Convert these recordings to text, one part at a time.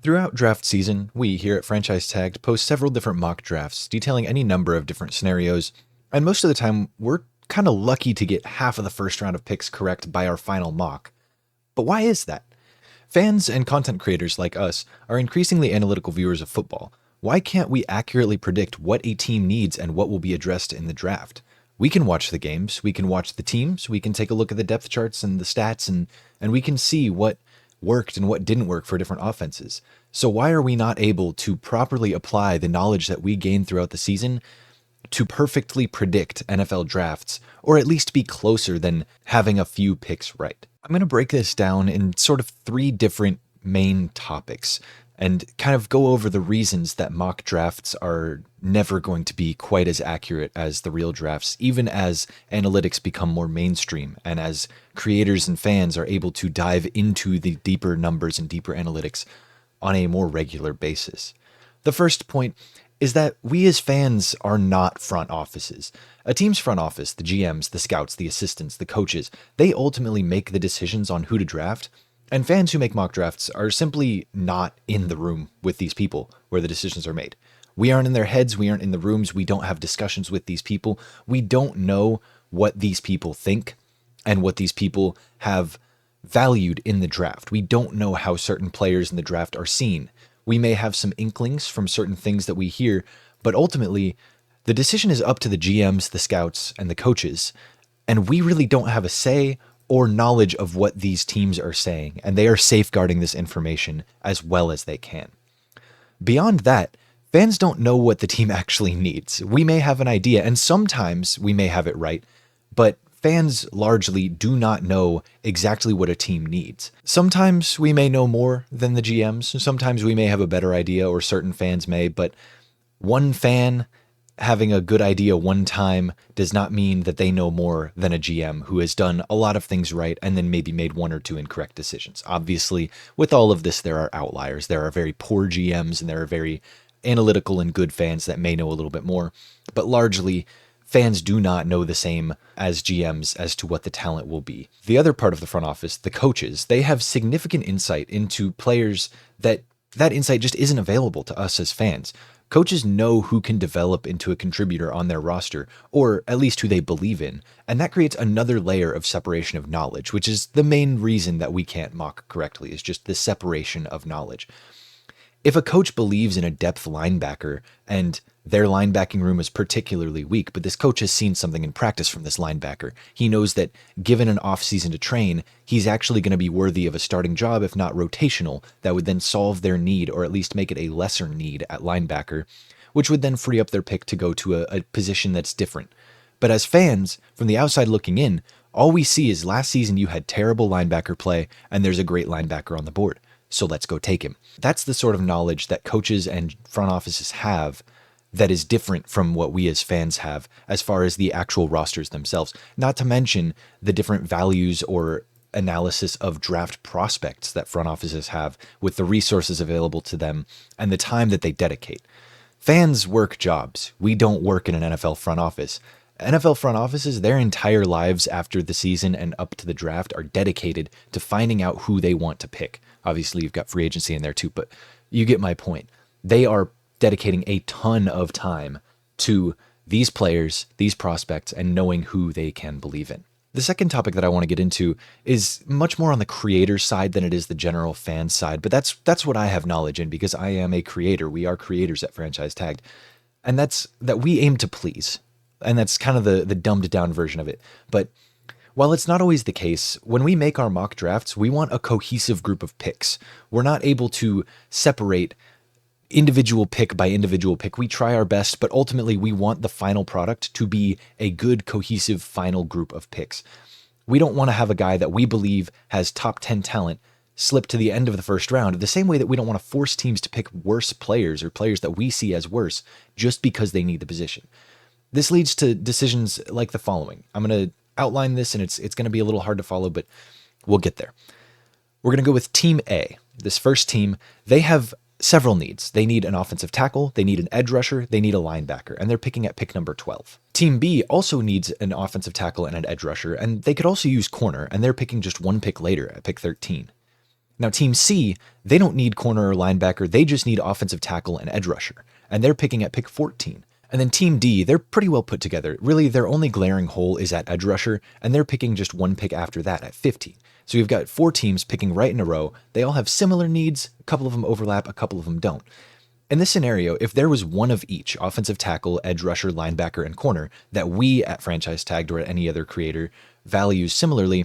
Throughout draft season, we here at Franchise Tagged post several different mock drafts detailing any number of different scenarios, and most of the time we're kind of lucky to get half of the first round of picks correct by our final mock. But why is that? Fans and content creators like us are increasingly analytical viewers of football. Why can't we accurately predict what a team needs and what will be addressed in the draft? We can watch the games, we can watch the teams, we can take a look at the depth charts and the stats, and we can see what worked and what didn't work for different offenses. So why are we not able to properly apply the knowledge that we gained throughout the season to perfectly predict NFL drafts, or at least be closer than having a few picks right? I'm going to break this down in sort of three different main topics and kind of go over the reasons that mock drafts are never going to be quite as accurate as the real drafts, even as analytics become more mainstream and as creators and fans are able to dive into the deeper numbers and deeper analytics on a more regular basis. The first point is that we as fans are not front offices. A team's front office, the GMs, the scouts, the assistants, the coaches, they ultimately make the decisions on who to draft. And fans who make mock drafts are simply not in the room with these people where the decisions are made. We aren't in their heads. We aren't in the rooms. We don't have discussions with these people. We don't know what these people think and what these people have valued in the draft. We don't know how certain players in the draft are seen. We may have some inklings from certain things that we hear, but ultimately the decision is up to the GMs, the scouts, and the coaches. And we really don't have a say or knowledge of what these teams are saying, and they are safeguarding this information as well as they can. Beyond that, fans don't know what the team actually needs. We may have an idea, and sometimes we may have it right, but fans largely do not know exactly what a team needs. Sometimes we may know more than the GMs, sometimes we may have a better idea, or certain fans may, but one fan having a good idea one time does not mean that they know more than a GM who has done a lot of things right and then maybe made one or two incorrect decisions. Obviously, with all of this, there are outliers. There are very poor GMs and there are very analytical and good fans that may know a little bit more. But largely, fans do not know the same as GMs as to what the talent will be. The other part of the front office, the coaches, they have significant insight into players that insight just isn't available to us as fans. Coaches know who can develop into a contributor on their roster, or at least who they believe in, and that creates another layer of separation of knowledge, which is the main reason that we can't mock correctly, is just the separation of knowledge. If a coach believes in a depth linebacker and their linebacking room is particularly weak, but this coach has seen something in practice from this linebacker, he knows that given an offseason to train, he's actually going to be worthy of a starting job, if not rotational, that would then solve their need or at least make it a lesser need at linebacker, which would then free up their pick to go to a position that's different. But as fans, from the outside looking in, all we see is last season you had terrible linebacker play and there's a great linebacker on the board. So let's go take him. That's the sort of knowledge that coaches and front offices have that is different from what we as fans have as far as the actual rosters themselves, not to mention the different values or analysis of draft prospects that front offices have with the resources available to them and the time that they dedicate. Fans work jobs. We don't work in an NFL front office. NFL front offices, their entire lives after the season and up to the draft are dedicated to finding out who they want to pick. Obviously, you've got free agency in there too, but you get my point. They are dedicating a ton of time to these players, these prospects, and knowing who they can believe in. The second topic that I want to get into is much more on the creator side than it is the general fan side, but that's what I have knowledge in because I am a creator. We are creators at Franchise Tagged, and that's that we aim to please. And that's kind of the dumbed down version of it. But while it's not always the case, when we make our mock drafts, we want a cohesive group of picks. We're not able to separate individual pick by individual pick. We try our best, but ultimately we want the final product to be a good, cohesive final group of picks. We don't want to have a guy that we believe has top 10 talent slip to the end of the first round, the same way that we don't want to force teams to pick worse players or players that we see as worse just because they need the position. This leads to decisions like the following. I'm going to outline this, and it's going to be a little hard to follow, but we'll get there. We're going to go with Team A. This first team, they have several needs. They need an offensive tackle, they need an edge rusher, they need a linebacker, and they're picking at pick number 12. Team B also needs an offensive tackle and an edge rusher, and they could also use corner, and they're picking just one pick later at pick 13. Now, Team C, they don't need corner or linebacker. They just need offensive tackle and edge rusher. And they're picking at pick 14. And then Team D, they're pretty well put together. Really, their only glaring hole is at edge rusher, and they're picking just one pick after that at 15. So you've got 4 teams picking right in a row. They all have similar needs. A couple of them overlap, a couple of them don't. In this scenario, if there was one of each, offensive tackle, edge rusher, linebacker, and corner, that we at Franchise Tagged or at any other creator values similarly,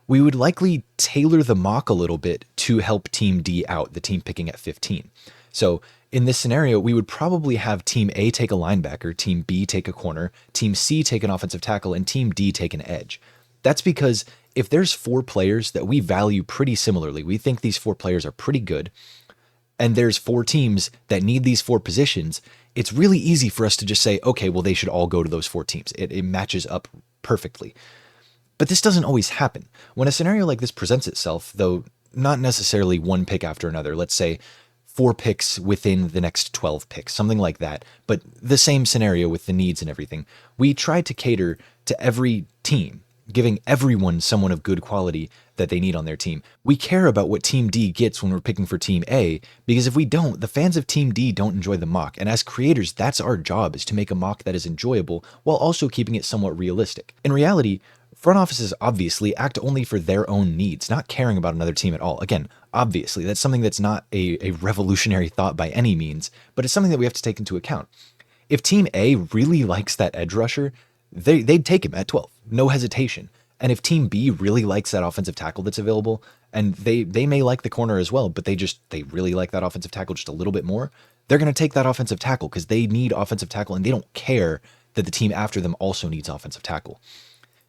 we would likely tailor the mock a little bit to help Team D out, the team picking at 15. So in this scenario, we would probably have Team A take a linebacker, Team B take a corner, Team C take an offensive tackle, and Team D take an edge. That's because if there's 4 players that we value pretty similarly, we think these 4 players are pretty good, and there's 4 teams that need these 4 positions, it's really easy for us to just say, okay, well, they should all go to those 4 teams. It matches up perfectly. But this doesn't always happen. When a scenario like this presents itself, though not necessarily one pick after another, let's say 4 picks within the next 12 picks, something like that, but the same scenario with the needs and everything, we try to cater to every team, giving everyone someone of good quality that they need on their team. We care about what Team D gets when we're picking for Team A, because if we don't, the fans of Team D don't enjoy the mock. And as creators, that's our job, is to make a mock that is enjoyable while also keeping it somewhat realistic. In reality, front offices obviously act only for their own needs, not caring about another team at all. Again, obviously, that's something that's not a revolutionary thought by any means, but it's something that we have to take into account. If Team A really likes that edge rusher, they'd take him at 12, no hesitation. And if Team B really likes that offensive tackle that's available, and they may like the corner as well, but they really like that offensive tackle just a little bit more, they're going to take that offensive tackle because they need offensive tackle, and they don't care that the team after them also needs offensive tackle.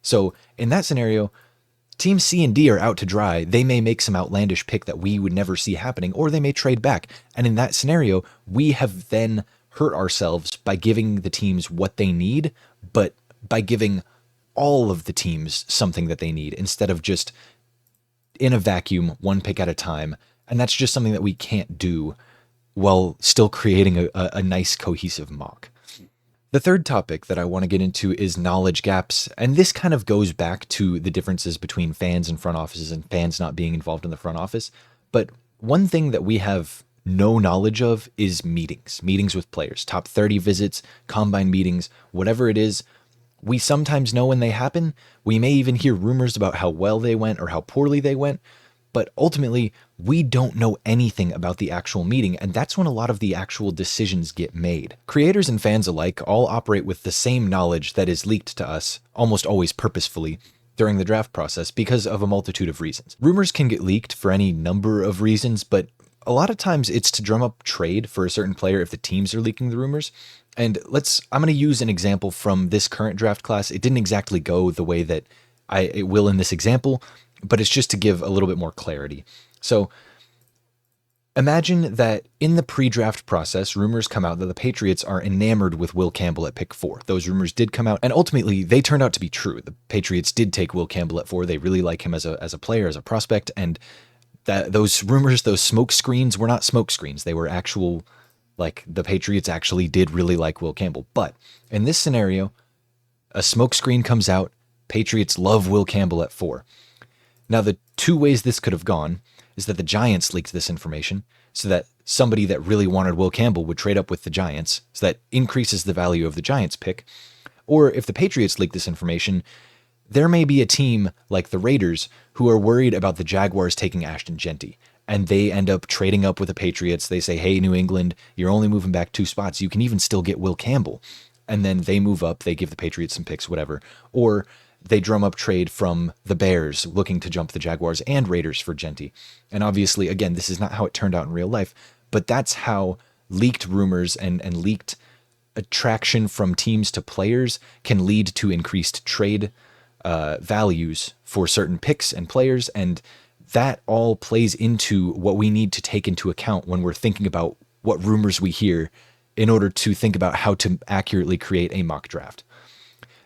So in that scenario, Team C and D are out to dry. They may make some outlandish pick that we would never see happening, or they may trade back. And in that scenario, we have then hurt ourselves by giving the teams what they need, but by giving all of the teams something that they need instead of just in a vacuum, one pick at a time. And that's just something that we can't do while still creating a nice cohesive mock. The third topic that I want to get into is knowledge gaps, and this kind of goes back to the differences between fans and front offices and fans not being involved in the front office. But one thing that we have no knowledge of is meetings with players, top 30 visits, combine meetings, whatever it is. We sometimes know when they happen. We may even hear rumors about how well they went or how poorly they went. But ultimately, we don't know anything about the actual meeting, and that's when a lot of the actual decisions get made. Creators and fans alike all operate with the same knowledge that is leaked to us, almost always purposefully, during the draft process because of a multitude of reasons. Rumors can get leaked for any number of reasons, but a lot of times it's to drum up trade for a certain player if the teams are leaking the rumors. And I'm going to use an example from this current draft class. It didn't exactly go the way that it will in this example, but it's just to give a little bit more clarity. So imagine that in the pre-draft process, rumors come out that the Patriots are enamored with Will Campbell at pick 4. Those rumors did come out, and ultimately they turned out to be true. The Patriots did take Will Campbell at 4. They really like him as a player, as a prospect, and those rumors, those smoke screens were not smoke screens. They were actual, like, the Patriots actually did really like Will Campbell. But in this scenario, a smoke screen comes out, Patriots love Will Campbell at 4. Now, the 2 ways this could have gone is that the Giants leaked this information so that somebody that really wanted Will Campbell would trade up with the Giants, so that increases the value of the Giants pick. Or if the Patriots leak this information, there may be a team like the Raiders who are worried about the Jaguars taking Ashton Genty, and they end up trading up with the Patriots. They say, hey, New England, you're only moving back 2 spots. You can even still get Will Campbell. And then they move up, they give the Patriots some picks, whatever. Or they drum up trade from the Bears looking to jump the Jaguars and Raiders for Genty. And obviously, again, this is not how it turned out in real life, but that's how leaked rumors and leaked attraction from teams to players can lead to increased trade values for certain picks and players. And that all plays into what we need to take into account when we're thinking about what rumors we hear in order to think about how to accurately create a mock draft.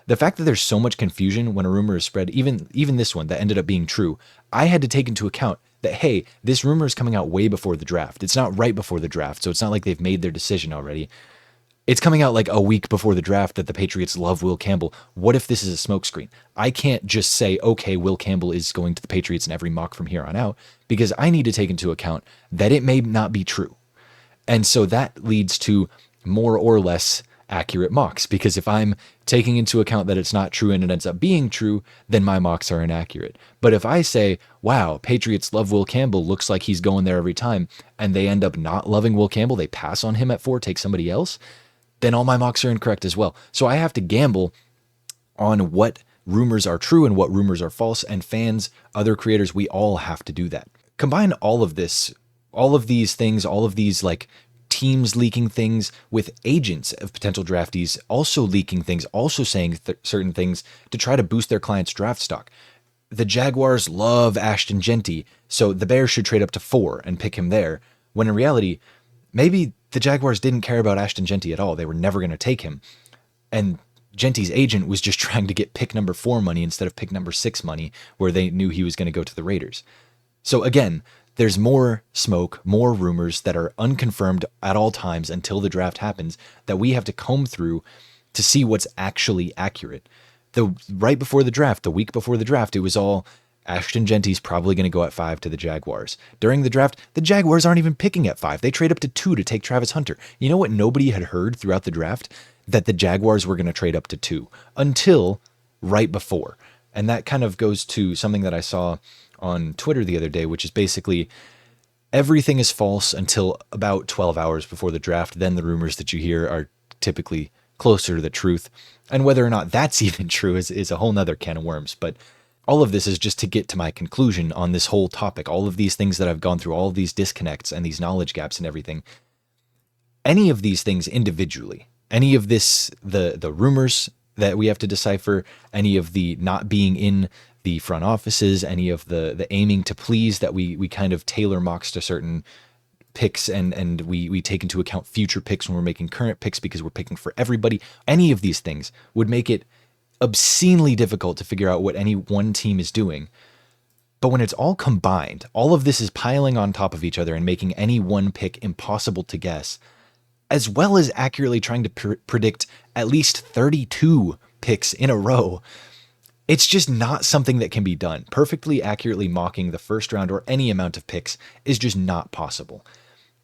The fact that there's so much confusion when a rumor is spread, even this one that ended up being true, I had to take into account that, hey, this rumor is coming out way before the draft. It's not right before the draft, so it's not like they've made their decision already. It's coming out like a week before the draft that the Patriots love Will Campbell. What if this is a smokescreen? I can't just say, okay, Will Campbell is going to the Patriots in every mock from here on out, because I need to take into account that it may not be true. And so that leads to more or less accurate mocks, because if I'm taking into account that it's not true and it ends up being true, then my mocks are inaccurate. But if I say, wow, Patriots love Will Campbell, looks like he's going there every time, and they end up not loving Will Campbell, they pass on him at 4, take somebody else, then all my mocks are incorrect as well. So I have to gamble on what rumors are true and what rumors are false, and fans, other creators, we all have to do that. Combine all of this, all of these things, all of these like teams leaking things with agents of potential draftees also leaking things, also saying certain things to try to boost their client's draft stock. The Jaguars love Ashton Genty, so the Bears should trade up to 4 and pick him there, when in reality, maybe the Jaguars didn't care about Ashton Genty at all. They were never going to take him. And Genty's agent was just trying to get pick number 4 money instead of pick number 6 money, where they knew he was going to go to the Raiders. So again, there's more smoke, more rumors that are unconfirmed at all times until the draft happens that we have to comb through to see what's actually accurate. Right before the draft, the week before the draft, it was all Ashton Genty's probably going to go at 5 to the Jaguars. During the draft, the Jaguars aren't even picking at 5. They trade up to 2 to take Travis Hunter. You know what nobody had heard throughout the draft? That the Jaguars were going to trade up to 2 until right before. And that kind of goes to something that I saw on Twitter the other day, which is basically everything is false until about 12 hours before the draft. Then the rumors that you hear are typically closer to the truth. And whether or not that's even true is a whole nother can of worms. But all of this is just to get to my conclusion on this whole topic. All of these things that I've gone through, all of these disconnects and these knowledge gaps and everything. Any of these things individually, any of this, the rumors that we have to decipher, any of the not being in the front offices, any of the aiming to please that we kind of tailor mocks to certain picks and we take into account future picks when we're making current picks because we're picking for everybody. Any of these things would make it obscenely difficult to figure out what any one team is doing. But when it's all combined, all of this is piling on top of each other and making any one pick impossible to guess, as well as accurately trying to predict at least 32 picks in a row. It's just not something that can be done. Perfectly accurately mocking the first round or any amount of picks is just not possible.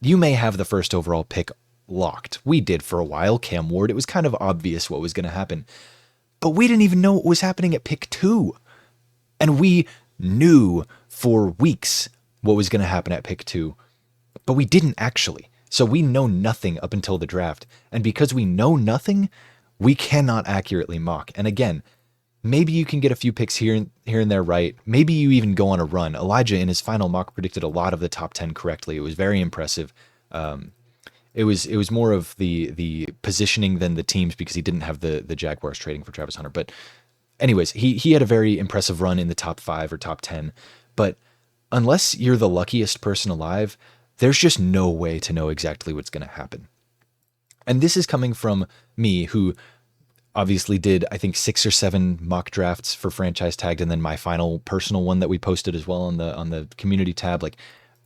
You may have the first overall pick locked. We did for a while, Cam Ward. It was kind of obvious what was going to happen. But we didn't even know what was happening at pick 2. And we knew for weeks what was going to happen at pick 2. But we didn't actually. So we know nothing up until the draft. And because we know nothing, we cannot accurately mock. And again, maybe you can get a few picks here and there right. Maybe you even go on a run. Elijah in his final mock predicted a lot of the top 10 correctly. It was very impressive. It was more of the positioning than the teams because he didn't have the Jaguars trading for Travis Hunter. But anyways, he had a very impressive run in the top 5 or top 10. But unless you're the luckiest person alive, there's just no way to know exactly what's going to happen. And this is coming from me, who obviously did, I think, 6 or 7 mock drafts for Franchise Tagged, and then my final personal one that we posted as well on the community tab. Like,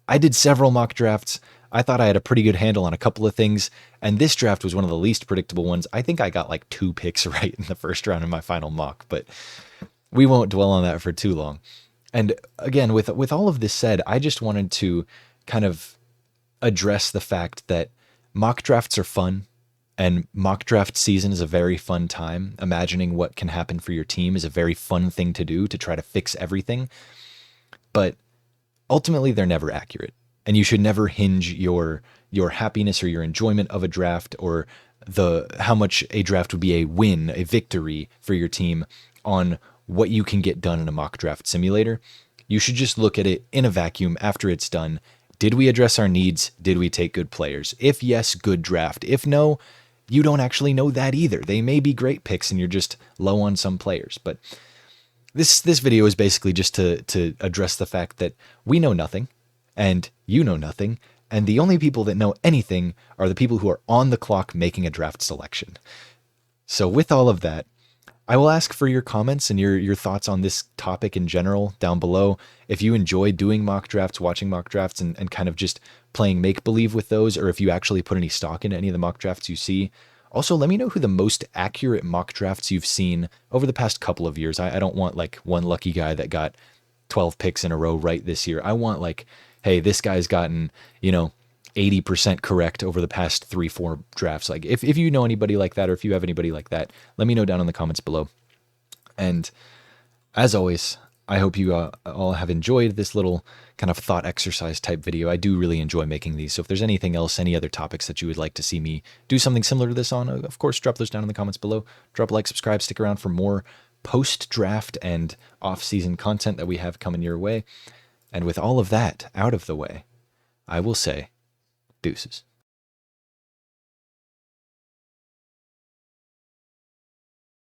I did several mock drafts. I thought I had a pretty good handle on a couple of things, and this draft was one of the least predictable ones. I think I got like 2 picks right in the first round in my final mock, but we won't dwell on that for too long. And again, with all of this said, I just wanted to kind of address the fact that mock drafts are fun. And mock draft season is a very fun time. Imagining what can happen for your team is a very fun thing to do to try to fix everything. But ultimately, they're never accurate. And you should never hinge your happiness or your enjoyment of a draft or how much a draft would be a win, a victory for your team on what you can get done in a mock draft simulator. You should just look at it in a vacuum after it's done. Did we address our needs? Did we take good players? If yes, good draft. If no, you don't actually know that either. They may be great picks and you're just low on some players. But this video is basically just to address the fact that we know nothing and you know nothing. And the only people that know anything are the people who are on the clock making a draft selection. So with all of that, I will ask for your comments and your thoughts on this topic in general down below. If you enjoy doing mock drafts, watching mock drafts, and kind of just playing make-believe with those, or if you actually put any stock into any of the mock drafts you see, Also, let me know who the most accurate mock drafts you've seen over the past couple of years. I don't want like one lucky guy that got 12 picks in a row right this year. I want like, hey, this guy's gotten, 80% correct over the past 3, 4 drafts. Like if you know anybody like that, or if you have anybody like that, let me know down in the comments below. And as always, I hope you all have enjoyed this little kind of thought exercise type video. I do really enjoy making these. So if there's anything else, any other topics that you would like to see me do something similar to this on, of course, drop those down in the comments below. Drop a like, subscribe, stick around for more post-draft and off-season content that we have coming your way. And with all of that out of the way, I will say deuces.